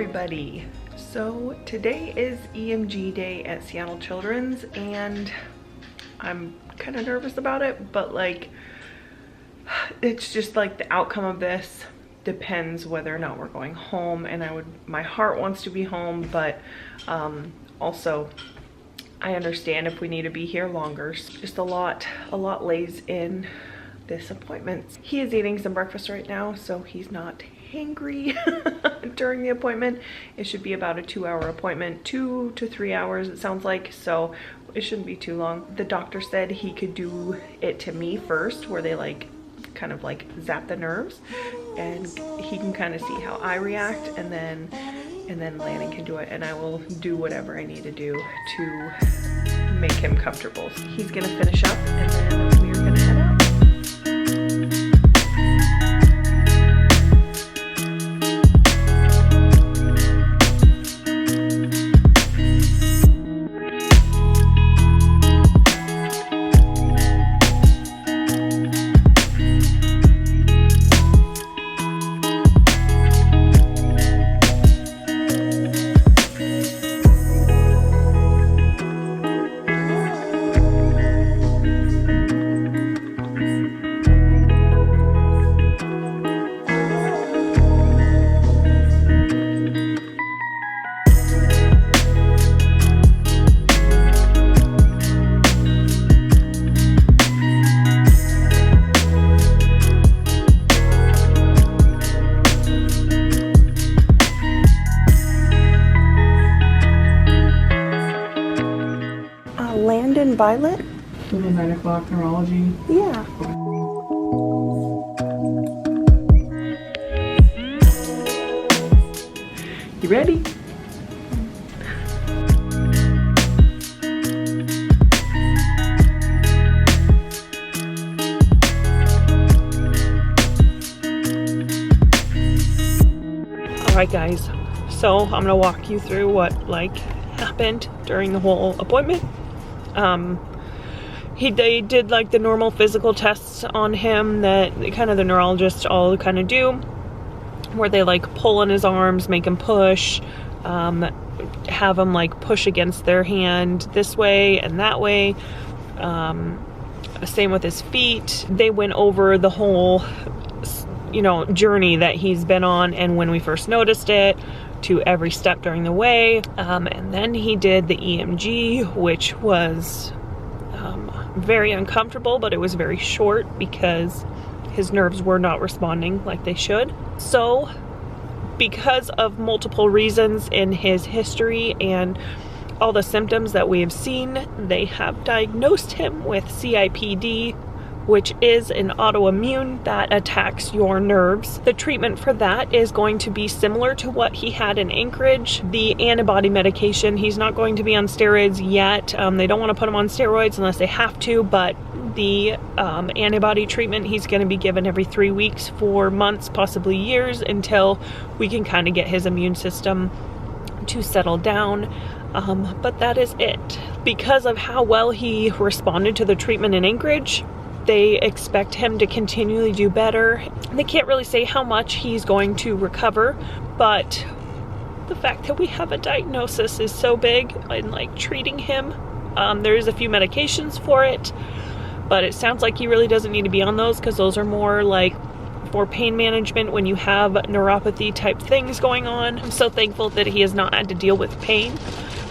everybody. So today is EMG day at Seattle Children's and I'm kind of nervous about it, but like it's just like the outcome of this depends whether or not we're going home, and my heart wants to be home, but also I understand if we need to be here longer. Just a lot lays in this appointment. He is eating some breakfast right now, so he's not hangry during the appointment. It should be about a 2-hour appointment, 2 to 3 hours it sounds like, so it shouldn't be too long. The doctor said he could do it to me first, where they like kind of like zap the nerves, and he can kind of see how I react, and then Landon can do it, and I will do whatever I need to do to make him comfortable. So he's gonna finish up and then we're gonna head out. Landon, Violett? Little 9 o'clock neurology. Yeah. You ready? Alright guys, so I'm gonna walk you through what like happened during the whole appointment. They did like the normal physical tests on him that kind of the neurologists all kind of do, where they like pull on his arms, make him push, have him like push against their hand this way and that way. Same with his feet. They went over the whole, journey that he's been on, and when we first noticed it, to every step during the way. And then he did the EMG, which was very uncomfortable, but it was very short because his nerves were not responding like they should. So because of multiple reasons in his history and all the symptoms that we have seen, they have diagnosed him with CIPD, which is an autoimmune that attacks your nerves. The treatment for that is going to be similar to what he had in Anchorage. The antibody medication, he's not going to be on steroids yet. They don't want to put him on steroids unless they have to, but the antibody treatment, he's going to be given every 3 weeks for months, possibly years, until we can kind of get his immune system to settle down. But that is it. Because of how well he responded to the treatment in Anchorage, they expect him to continually do better. They can't really say how much he's going to recover, but the fact that we have a diagnosis is so big in like treating him. There's a few medications for it, but it sounds like he really doesn't need to be on those, because those are more like for pain management when you have neuropathy type things going on. I'm so thankful that he has not had to deal with pain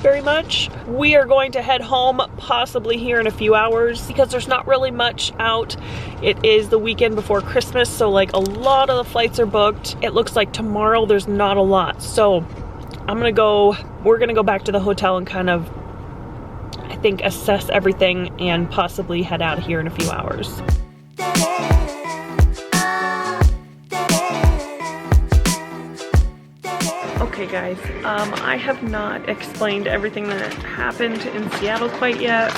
very much. We are going to head home possibly here in a few hours because there's not really much out. It is the weekend before Christmas, so like a lot of the flights are booked. It looks like tomorrow there's not a lot, so we're gonna go back to the hotel and kind of, I think, assess everything and possibly head out here in a few hours. Okay guys, I have not explained everything that happened in Seattle quite yet.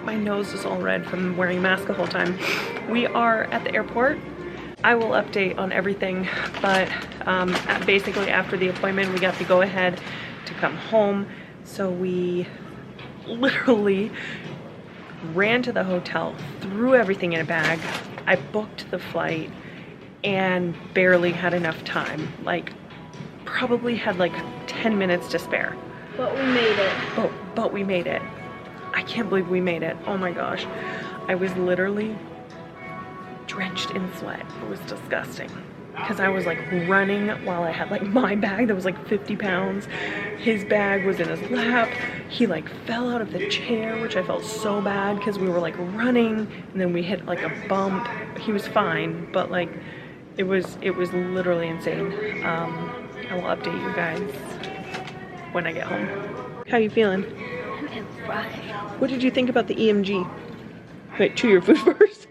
My nose is all red from wearing a mask the whole time. We are at the airport. I will update on everything, but basically after the appointment we got the go ahead to come home. So we literally ran to the hotel, threw everything in a bag. I booked the flight and barely had enough time, like probably had like 10 minutes to spare. But we made it. But we made it. I can't believe we made it. Oh my gosh. I was literally drenched in sweat. It was disgusting. Because I was like running while I had like my bag that was like 50 pounds. His bag was in his lap. He like fell out of the chair, which I felt so bad because we were like running and then we hit like a bump. He was fine, but like it was literally insane. I will update you guys when I get home. How you feeling? I'm right. What did you think about the EMG? Wait, chew your food first.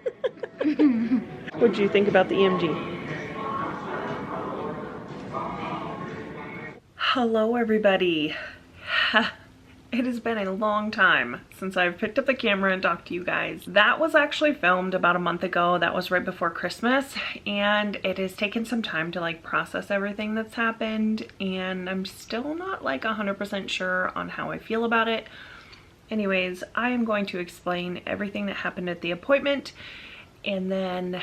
What did you think about the EMG? Hello everybody. It has been a long time since I've picked up the camera and talked to you guys. That was actually filmed about a month ago. That was right before Christmas, and it has taken some time to like process everything that's happened, and I'm still not like 100% sure on how I feel about it. Anyways, I am going to explain everything that happened at the appointment and then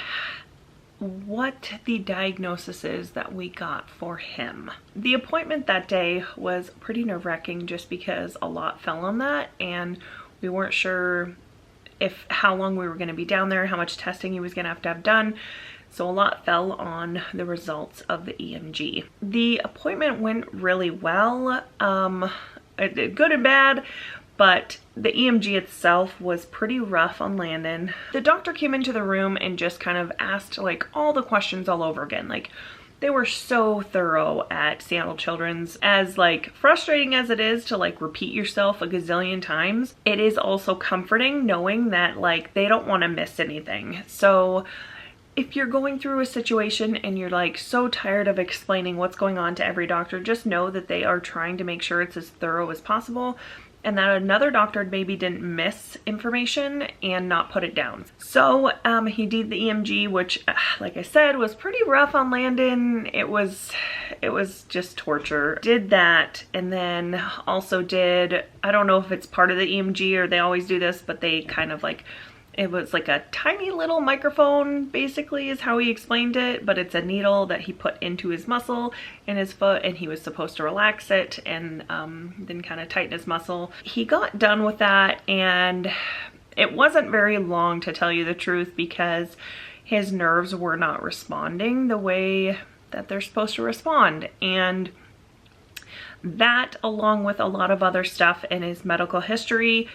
what the diagnosis is that we got for him. The appointment that day was pretty nerve-wracking just because a lot fell on that and we weren't sure how long we were going to be down there, how much testing he was going to have done. So a lot fell on the results of the EMG. The appointment went really well, good and bad. But the EMG itself was pretty rough on Landon. The doctor came into the room and just kind of asked like all the questions all over again. Like they were so thorough at Seattle Children's. As like frustrating as it is to like repeat yourself a gazillion times, it is also comforting knowing that like they don't want to miss anything. So if you're going through a situation and you're like so tired of explaining what's going on to every doctor, just know that they are trying to make sure it's as thorough as possible, and that another doctor maybe didn't miss information and not put it down. So he did the EMG, which like I said, was pretty rough on Landon. It was just torture. Did that, and then also did, I don't know if it's part of the EMG or they always do this, but they kind of like, it was like a tiny little microphone, basically is how he explained it, but it's a needle that he put into his muscle in his foot, and he was supposed to relax it and then kind of tighten his muscle. He got done with that, and it wasn't very long, to tell you the truth, because his nerves were not responding the way that they're supposed to respond. And that, along with a lot of other stuff in his medical history,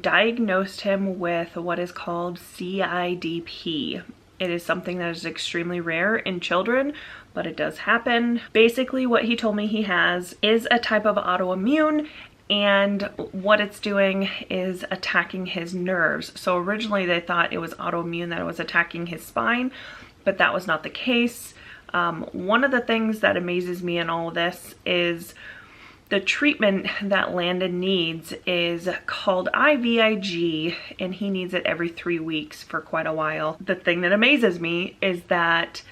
diagnosed him with what is called CIDP. It is something that is extremely rare in children, but it does happen. Basically, what he told me he has is a type of autoimmune, and what it's doing is attacking his nerves. So originally they thought it was autoimmune, that it was attacking his spine, but that was not the case. One of the things that amazes me in all of this is the treatment that Landon needs is called IVIG, and he needs it every 3 weeks for quite a while. The thing that amazes me is that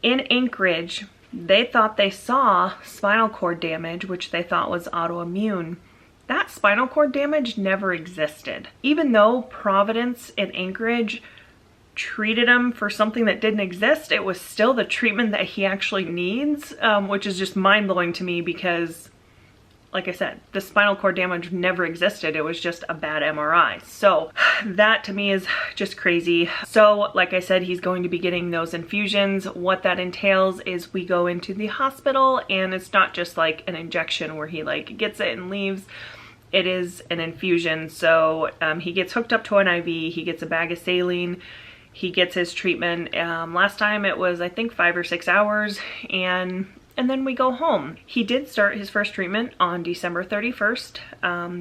in Anchorage, they thought they saw spinal cord damage, which they thought was autoimmune. That spinal cord damage never existed. Even though Providence in Anchorage treated him for something that didn't exist, it was still the treatment that he actually needs, which is just mind-blowing to me because, like I said, the spinal cord damage never existed. It was just a bad MRI. So that to me is just crazy. So like I said, he's going to be getting those infusions. What that entails is we go into the hospital, and it's not just like an injection where he like gets it and leaves. It is an infusion. So he gets hooked up to an IV. He gets a bag of saline. He gets his treatment. Last time it was, I think, 5 or 6 hours, and then we go home. He did start his first treatment on December 31st.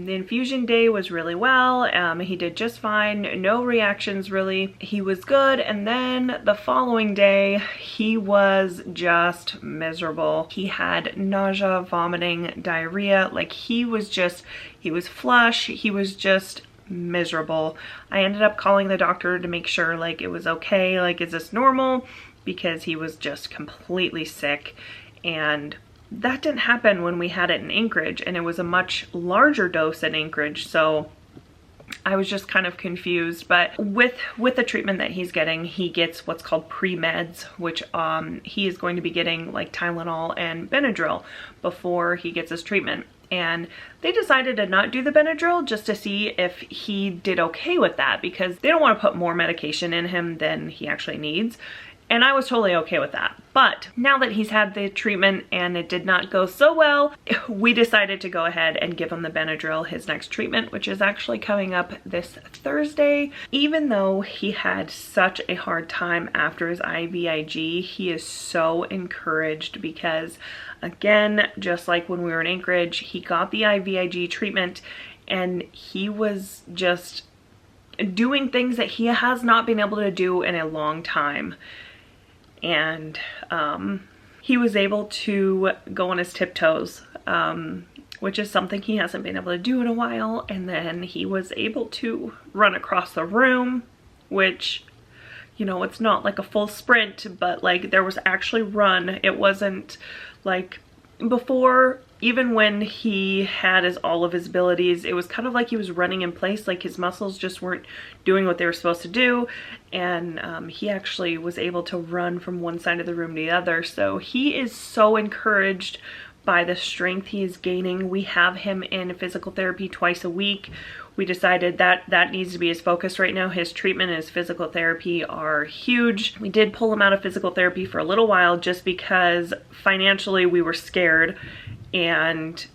The infusion day was really well. He did just fine, no reactions really. He was good, and then the following day, he was just miserable. He had nausea, vomiting, diarrhea. Like he was flush, he was just miserable. I ended up calling the doctor to make sure like it was okay, like is this normal, because he was just completely sick. And that didn't happen when we had it in Anchorage, and it was a much larger dose in Anchorage. So I was just kind of confused. But with the treatment that he's getting, he gets what's called pre-meds, which he is going to be getting like Tylenol and Benadryl before he gets his treatment. And they decided to not do the Benadryl just to see if he did okay with that, because they don't want to put more medication in him than he actually needs. And I was totally okay with that. But now that he's had the treatment and it did not go so well, we decided to go ahead and give him the Benadryl, his next treatment, which is actually coming up this Thursday. Even though he had such a hard time after his IVIG, he is so encouraged because, again, just like when we were in Anchorage, he got the IVIG treatment and he was just doing things that he has not been able to do in a long time. And he was able to go on his tiptoes, which is something he hasn't been able to do in a while. And then he was able to run across the room, which, you know, it's not like a full sprint, but like there was actually run. It wasn't like before. Even when he had all of his abilities, it was kind of like he was running in place, like his muscles just weren't doing what they were supposed to do. And he actually was able to run from one side of the room to the other. So he is so encouraged by the strength he is gaining. We have him in physical therapy twice a week. We decided that that needs to be his focus right now. His treatment and his physical therapy are huge. We did pull him out of physical therapy for a little while just because financially we were scared. And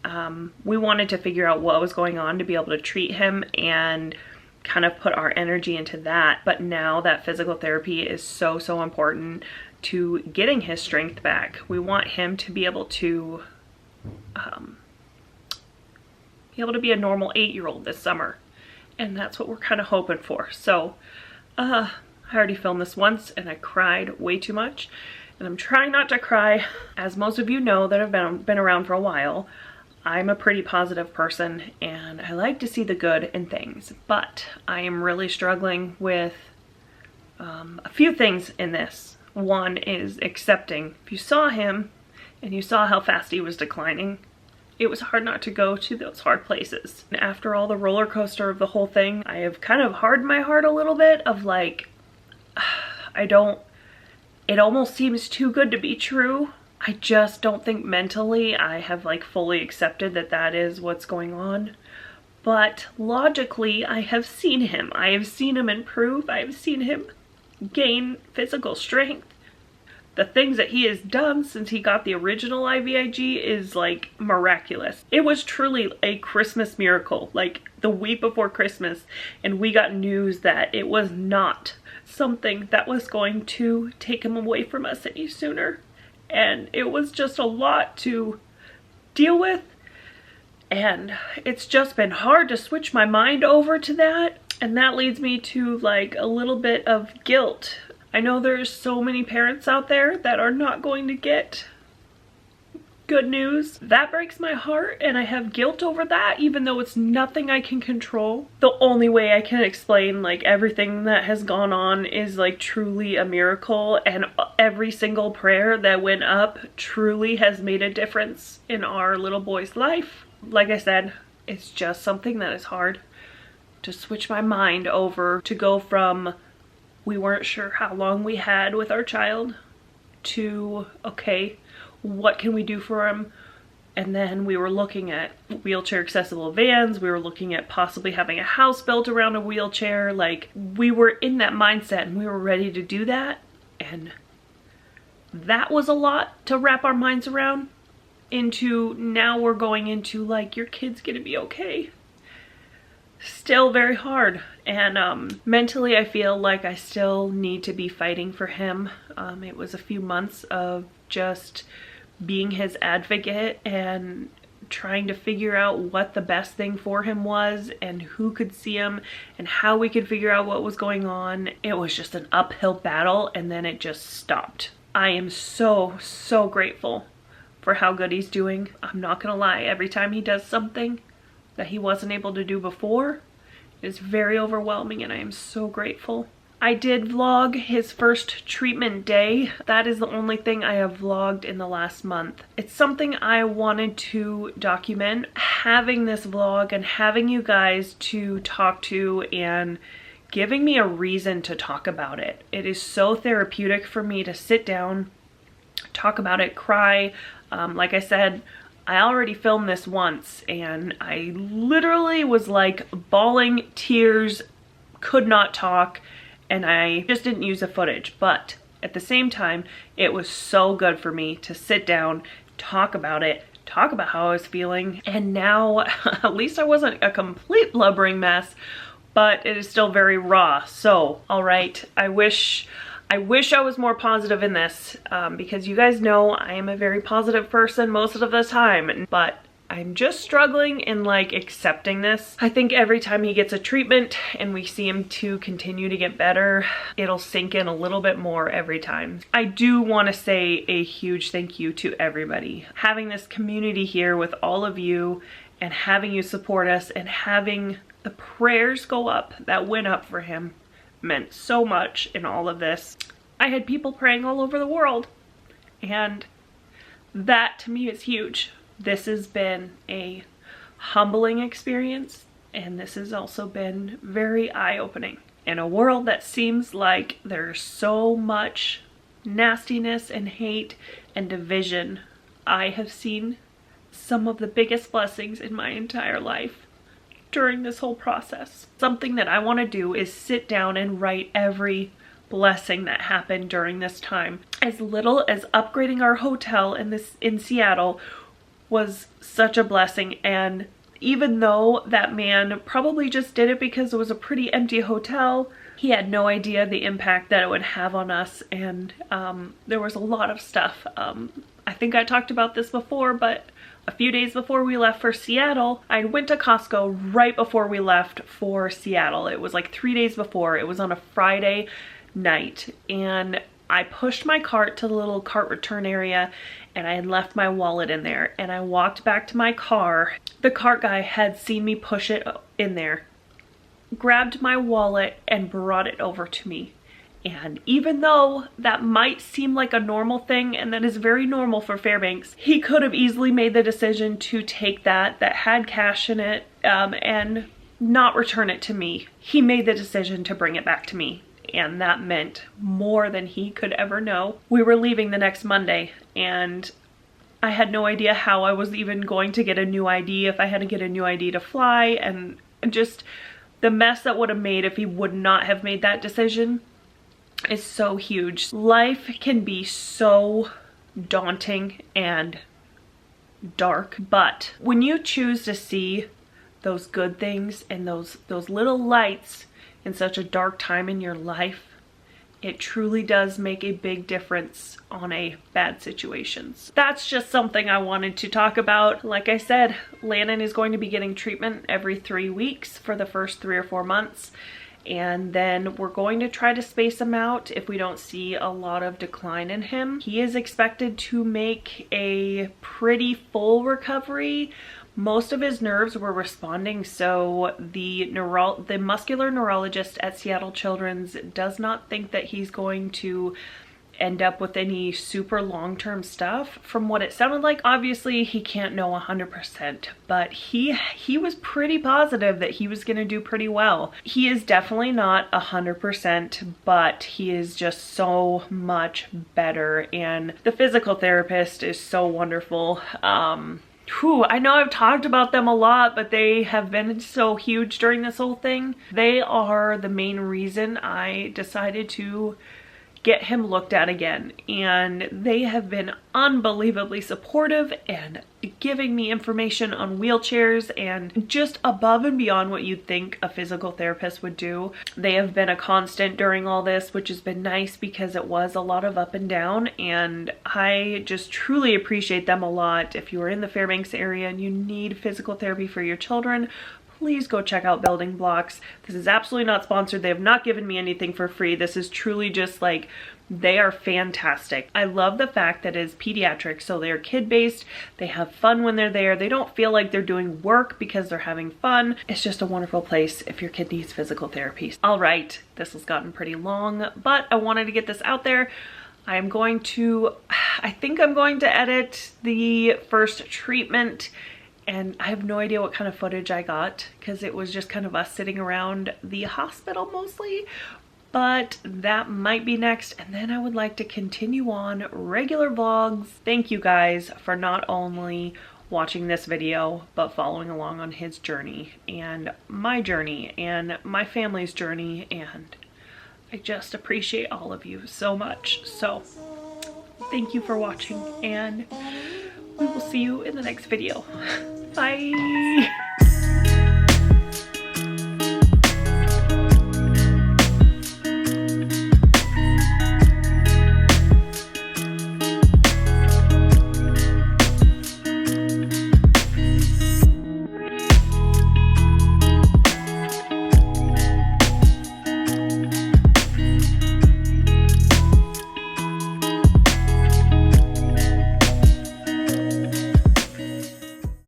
we wanted to figure out what was going on to be able to treat him and kind of put our energy into that. But now that physical therapy is so, so important to getting his strength back. We want him to be able to be a normal 8-year-old this summer. And that's what we're kind of hoping for. So I already filmed this once and I cried way too much. And I'm trying not to cry. As most of you know that have been around for a while, I'm a pretty positive person and I like to see the good in things. But I am really struggling with a few things in this. One is accepting. If you saw him and you saw how fast he was declining, it was hard not to go to those hard places. And after all the roller coaster of the whole thing, I have kind of hardened my heart a little bit of like, it almost seems too good to be true. I just don't think mentally I have like fully accepted that that is what's going on. But logically, I have seen him. I have seen him improve. I have seen him gain physical strength. The things that he has done since he got the original IVIG is like miraculous. It was truly a Christmas miracle, like the week before Christmas, and we got news that it was not something that was going to take him away from us any sooner. And it was just a lot to deal with. And it's just been hard to switch my mind over to that. And that leads me to like a little bit of guilt. I know there's so many parents out there that are not going to get good news. That breaks my heart and I have guilt over that, even though it's nothing I can control. The only way I can explain like everything that has gone on is like truly a miracle, and every single prayer that went up truly has made a difference in our little boy's life. Like I said, it's just something that is hard to switch my mind over, to go from we weren't sure how long we had with our child to, okay, what can we do for him? And then we were looking at wheelchair accessible vans. We were looking at possibly having a house built around a wheelchair. Like, we were in that mindset and we were ready to do that. And that was a lot to wrap our minds around. Into now we're going into like, your kid's gonna be okay. Still very hard. And mentally I feel like I still need to be fighting for him. It was a few months of just being his advocate and trying to figure out what the best thing for him was and who could see him and how we could figure out what was going on. It was just an uphill battle and then it just stopped. I am so, so grateful for how good he's doing. I'm not gonna lie, every time he does something that he wasn't able to do before, it's very overwhelming and I am so grateful. I did vlog his first treatment day. That is the only thing I have vlogged in the last month. It's something I wanted to document. Having this vlog and having you guys to talk to and giving me a reason to talk about it. It is so therapeutic for me to sit down, talk about it, cry. Like I said, I already filmed this once and I literally was like bawling tears, could not talk, and I just didn't use the footage. But at the same time, it was so good for me to sit down, talk about it, talk about how I was feeling. And now, at least I wasn't a complete blubbering mess, but it is still very raw. So, all right, I wish I was more positive in this because you guys know I am a very positive person most of the time, but I'm just struggling in like accepting this. I think every time he gets a treatment and we see him to continue to get better, it'll sink in a little bit more every time. I do want to say a huge thank you to everybody. Having this community here with all of you and having you support us and having the prayers go up that went up for him meant so much in all of this. I had people praying all over the world, and that to me is huge. This has been a humbling experience, and this has also been very eye-opening. In a world that seems like there's so much nastiness and hate and division, I have seen some of the biggest blessings in my entire life during this whole process. Something that I want to do is sit down and write every blessing that happened during this time. As little as upgrading our hotel in Seattle was such a blessing, and even though that man probably just did it because it was a pretty empty hotel, he had no idea the impact that it would have on us. And there was a lot of stuff. I think I talked about this before, but a few days before we left for Seattle, I went to Costco right before we left for Seattle. It was like 3 days before. It was on a Friday night, and I pushed my cart to the little cart return area, and I had left my wallet in there, and I walked back to my car. The cart guy had seen me push it in there, grabbed my wallet and brought it over to me. And even though that might seem like a normal thing, and that is very normal for Fairbanks, he could have easily made the decision to take that had cash in it and not return it to me. He made the decision to bring it back to me, and that meant more than he could ever know. We were leaving the next Monday, and I had no idea how I was even going to get a new ID, if I had to get a new ID to fly, and just the mess that would have made if he would not have made that decision is so huge. Life can be so daunting and dark, but when you choose to see those good things and those little lights in such a dark time in your life, it truly does make a big difference on a bad situations. That's just something I wanted to talk about. Like I said, Landon is going to be getting treatment every 3 weeks for the first 3 or 4 months. And then we're going to try to space him out if we don't see a lot of decline in him. He is expected to make a pretty full recovery. Most of his nerves were responding, so the muscular neurologist at Seattle Children's does not think that he's going to end up with any super long-term stuff. From what it sounded like, obviously he can't know 100%, but he was pretty positive that he was going to do pretty well. He is definitely not 100%, but he is just so much better, and the physical therapist is so wonderful. I know I've talked about them a lot, but they have been so huge during this whole thing. They are the main reason I decided to get him looked at again, and they have been unbelievably supportive and giving me information on wheelchairs and just above and beyond what you'd think a physical therapist would do. They have been a constant during all this, which has been nice because it was a lot of up and down, and I just truly appreciate them a lot. If you are in the Fairbanks area and you need physical therapy for your children, please go check out Building Blocks. This is absolutely not sponsored. They have not given me anything for free. This is truly just like They are fantastic. I love the fact that it is pediatric, so they're kid-based. They have fun when they're there. They don't feel like they're doing work because they're having fun. It's just a wonderful place if your kid needs physical therapy. All right, this has gotten pretty long, but I wanted to get this out there. I think I'm going to edit the first treatment, and I have no idea what kind of footage I got because it was just kind of us sitting around the hospital mostly, but that might be next. And then I would like to continue on regular vlogs. Thank you guys for not only watching this video, but following along on his journey and my family's journey, and I just appreciate all of you so much. So thank you for watching, and we will see you in the next video. Bye.